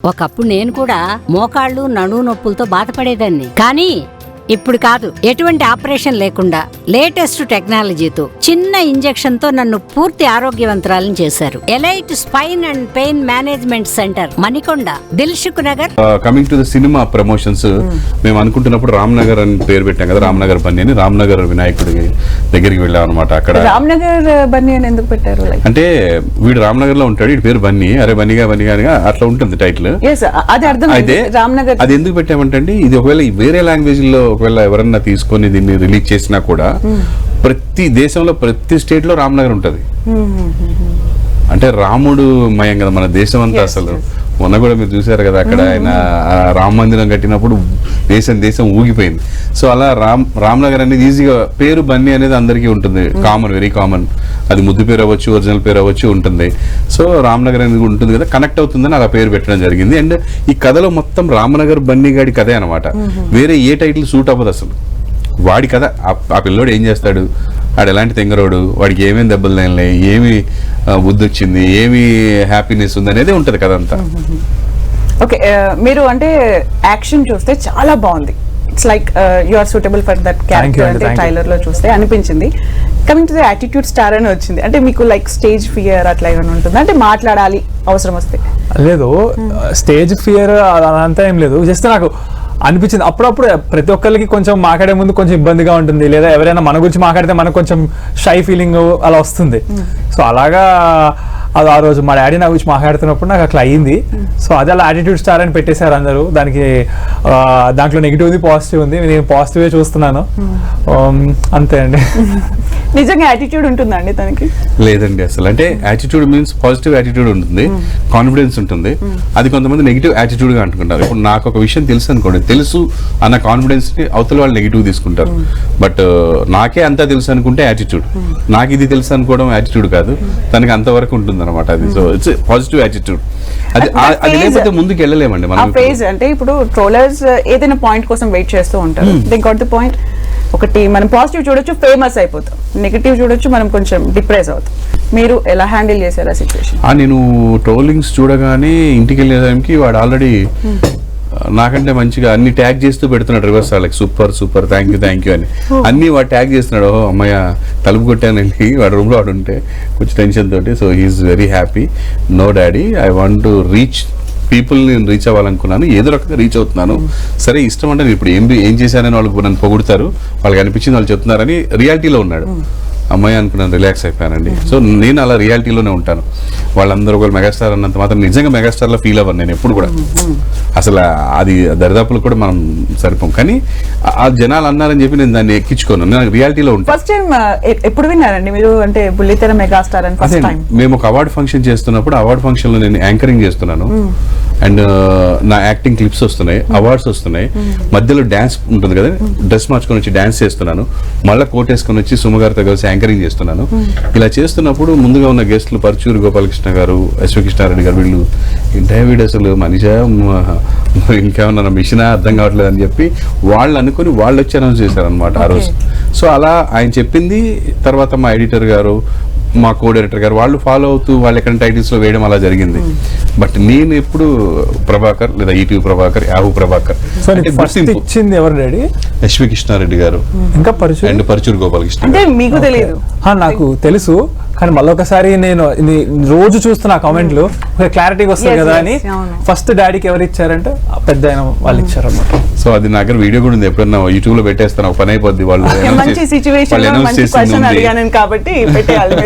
ఒకప్పుడు నేను కూడా మోకాళ్ళు నడుము నొప్పులతో బాధపడేదాన్ని, కానీ ఇప్పుడు కాదు. ఎటువంటి ఆపరేషన్ లేకుండా లేటెస్ట్ టెక్నాలజీతో చిన్న ఇంజెక్షన్ తో నన్ను పూర్తి ఆరోగ్యవంతురాలను చేశారు. Elite spine and pain management centre, Manikonda, Dilsukh Nagar. Coming to the cinema promotions, మేము అనుకుంటున్నప్పుడు రామ్నగర్ అని పేరు పెట్టాం కదా, రామ్నగర్ బన్నీ అని. రామ్నగర్ వినాయకుడి దగ్గరికి వెళ్ళాం అనమాట. అక్కడ రామ్నగర్ బన్నీ అని ఎందుకు పెట్టారు? అంటే వీడు రామ్నగర్ లో ఉంటాడు, వీడి పేరు బన్నీ, అరే బన్నీగా అట్లా ఉంటుంది టైటిల్. అది అర్థం. అయితే రామ్నగర్ అది ఎందుకు పెట్టామంటే అండి, ఇది ఒకవేళ వేరే లాంగ్వేజ్ లో ఒకవేళ ఎవరన్నా తీసుకొని దీన్ని రిలీజ్ చేసినా కూడా ప్రతి దేశంలో ప్రతి స్టేట్ లో రామ్నగర్ ఉంటది. అంటే రాముడు మయం కదా మన దేశం అంతా. అసలు మొన్న కూడా మీరు చూసారు కదా, అక్కడ ఆయన రామ మందిరం కట్టినప్పుడు దేశం ఊగిపోయింది. సో అలా రామ్నగర్ అనేది ఈజీగా పేరు బన్నీ అనేది అందరికీ ఉంటుంది, కామన్, వెరీ కామన్. అది ముద్దు పేరు అవ్వచ్చు, ఒరిజినల్ పేరు అవ్వచ్చు ఉంటుంది. సో రామ్నగర్ అనేది ఉంటుంది కదా, కనెక్ట్ అవుతుందని అలా పేరు పెట్టడం జరిగింది. అండ్ ఈ కథలో మొత్తం రామనగర్ బన్నీ గాడి కథే అనమాట. వేరే ఏ టైటిల్ సూట్ అవ్వదు అసలు. వాడి కథ, ఆ పిల్లోడు ఏం చేస్తాడు, వాడు ఎలాంటి తెంగరోడు, వాడికి ఏమేమి దెబ్బలు తగిలినాయి, ఏమి బుద్ధి వచ్చింది, ఏమి హ్యాపీనెస్ ఉంది అనేది ఉంటుంది కథ అంతా. ఓకే, మీరు అంటే యాక్షన్ చూస్తే చాలా బాగుంది. It's like you are suitable for that character అంటే ట్రైలర్ లో చూస్తే అనిపించింది. Coming to the attitude star అని వచ్చింది, అంటే మీకు లైక్ స్టేజ్ ఫియర్ అట్లా ఏమైనా ఉంటుంది? అంటే మాట్లాడాలి అవసరం వస్తే? లేదు, స్టేజ్ ఫియర్ అదంతా ఏం లేదు. జస్ట్ నాకు అనిపించింది అప్పుడప్పుడు ప్రతి ఒక్కరికి కొంచెం మాట్లాడే ముందు కొంచెం ఇబ్బందిగా ఉంటుంది, లేదా ఎవరైనా మన గురించి మాట్లాడితే మనకు కొంచెం షై ఫీలింగ్ అలా వస్తుంది. సో అలాగా అది ఆ రోజు మా డాడీ నా గురించి మాట్లాడుతున్నప్పుడు నాకు అట్లా అయ్యింది. సో అది అలా యాటిట్యూడ్ స్టార్ అని పెట్టేశారు అందరూ. దానికి దాంట్లో నెగిటివ్ ఉంది, పాజిటివ్ ఉంది. నేను పాజిటివే చూస్తున్నాను, అంతే అండి. నిజంగా యాటిట్యూడ్ ఉంటుందండి తనకి? లేదండి అసలు. అంటే యాటిట్యూడ్ మీన్స్ పాజిటివ్ యాటిట్యూడ్ ఉంటుంది, కాన్ఫిడెన్స్ ఉంటుంది. అది కొంతమంది నెగిటివ్ యాటిట్యూడ్ గా అనుకుంటారు. ఇప్పుడు నాకు ఒక విషయం తెలుసు అనుకోండి, తెలుసు అన్న కాన్ఫిడెన్స్ ని అవతల వాళ్ళు నెగిటివ్ తీసుకుంటారు. బట్ నాకే అంతా తెలుసు అనుకుంటే యాటిట్యూడ్, నాకు ఇది తెలుసు అనుకోవడం యాటిట్యూడ్ కాదు. తనకి అంతవరకు ఉంటుంది అనమాట అది. So it's positive attitude. అది లేకపోతే ముందుకు వెళ్ళలేమండి మనం. ఫేజ్ అంటే ఇప్పుడు ట్రోలర్స్ ఏదైనా పాయింట్ కోసం వెయిట్ చేస్తూ ఉంటారు. They got the point. ఒకటి మనం పాజిటివ్ చూడొచ్చు, ఫేమస్ అయిపోతాం. నెగిటివ్ చూడొచ్చు, మనం కొంచెం డిప్రెస్ అవుతాం. మీరు ఎలా హ్యాండిల్ చేశారు ఆ సిచ్యువేషన్? నేను ట్రోలింగ్స్ చూడగానే ఇంటికి వెళ్ళే టైంకి వాడు ఆల్రెడీ నాకంటే మంచిగా అన్ని ట్యాగ్ చేస్తూ పెడుతున్నాడు రివర్స్ వాళ్ళకి, సూపర్ సూపర్, థ్యాంక్ యూ అని అన్ని వాడు ట్యాగ్ చేస్తున్నాడు. అమ్మాయ తలుపు కొట్టాను వెళ్ళి వాడు రూమ్లో వాడు ఉంటే కొంచెం టెన్షన్ తోటి. So he's very happy. No daddy, I want to reach people, నేను రీచ్ అవ్వాలనుకున్నాను, ఏదో రకంగా రీచ్ అవుతున్నాను. సరే ఇష్టం అంటే నేను ఇప్పుడు ఏం చేశానని వాళ్ళకి నన్ను పొగుడతారు, వాళ్ళకి అనిపించింది వాళ్ళు చెప్తున్నారని రియాలిటీలో ఉన్నాడు. అమ్మాయి అనుకున్నాను, రిలాక్స్ అయిపోయానండి. సో నేను అలా రియాలిటీలోనే ఉంటాను. వాళ్ళందరూ ఒకవేళ మెగాస్టార్ అన్నంత మాత్రం నిజంగా మెగాస్టార్లో ఫీల్ అవ్వను నేను ఎప్పుడు కూడా. అసలు అది దరిదాపులు కూడా మనం సరిపోం. కానీ ఆ జనాలు అన్నారని చెప్పి నేను దాన్ని ఎక్కించుకోను, నేను రియాలిటీలో ఉంటాను. ఫస్ట్ టైం ఎప్పుడు విన్నారండి మీరు అంటే బుల్లితెర మెగాస్టార్ అని? ఫస్ట్ టైం మేము ఒక అవార్డు ఫంక్షన్ చేస్తున్నప్పుడు, అవార్డు ఫంక్షన్ లో నేను యాంకరింగ్ చేస్తున్నాను అండ్ నా యాక్టింగ్ క్లిప్స్ వస్తున్నాయి, అవార్డ్స్ వస్తున్నాయి. మధ్యలో డాన్స్ ఉంటుంది కదా, డ్రెస్ మార్చుకొని వచ్చి డాన్స్ చేస్తున్నాను, మళ్ళీ కోట్ వేసుకొని వచ్చి సుమగారితో కలిసి యాంకరింగ్ చేస్తున్నాను. ఇలా చేస్తున్నప్పుడు ముందుగా ఉన్న గెస్టులు పరుచూరు గోపాలకృష్ణ గారు, ఎస్వి కృష్ణారెడ్డి గారు, వీళ్ళు ఇంటర్వ్యూడ్ అసలు మనిషా ఇంకేమన్నా మిషనా అర్థం కావట్లేదు అని చెప్పి వాళ్ళు అనుకుని వాళ్ళు వచ్చి అనౌన్స్ చేశారు అనమాట ఆ రోజు. సో అలా ఆయన చెప్పింది తర్వాత మా ఎడిటర్ గారు, మా కో డైరెక్టర్ గారు వాళ్ళు ఫాలో అవుతూ వాళ్ళు ఎక్కడ టైటిల్స్ లో వేయడం అలా జరిగింది. బట్ నేను ఎప్పుడు ప్రభాకర్ లేదా ఈటీవీ ప్రభాకర్, యాహూ ప్రభాకర్. ఇచ్చింది ఎవరు డాడీ? ఎస్వి కృష్ణారెడ్డి గారు, ఇంకా పరుచూరు గోపాలకృష్ణ. అంటే మీకు తెలియదు? నాకు తెలుసు, కానీ మళ్ళీ ఒకసారి నేను రోజు చూస్తున్నా కామెంట్లు, క్లారిటీగా వస్తుంది కదా అని. ఫస్ట్ డాడీకి ఎవరు ఇచ్చారంటే పెద్ద ఆయన వాళ్ళు ఇచ్చారు అన్నమాట. సో అది నా దగ్గర వీడియో కూడా ఉంది, ఎప్పుడన్నా యూట్యూబ్ లో పెట్టేస్తాను, ఒక పని అయిపోద్ది. వాళ్ళు మంచి సిచ్యువేషన్, మంచి క్వశ్చన్ అడిగాను కాబట్టి పెట్టేయాలి.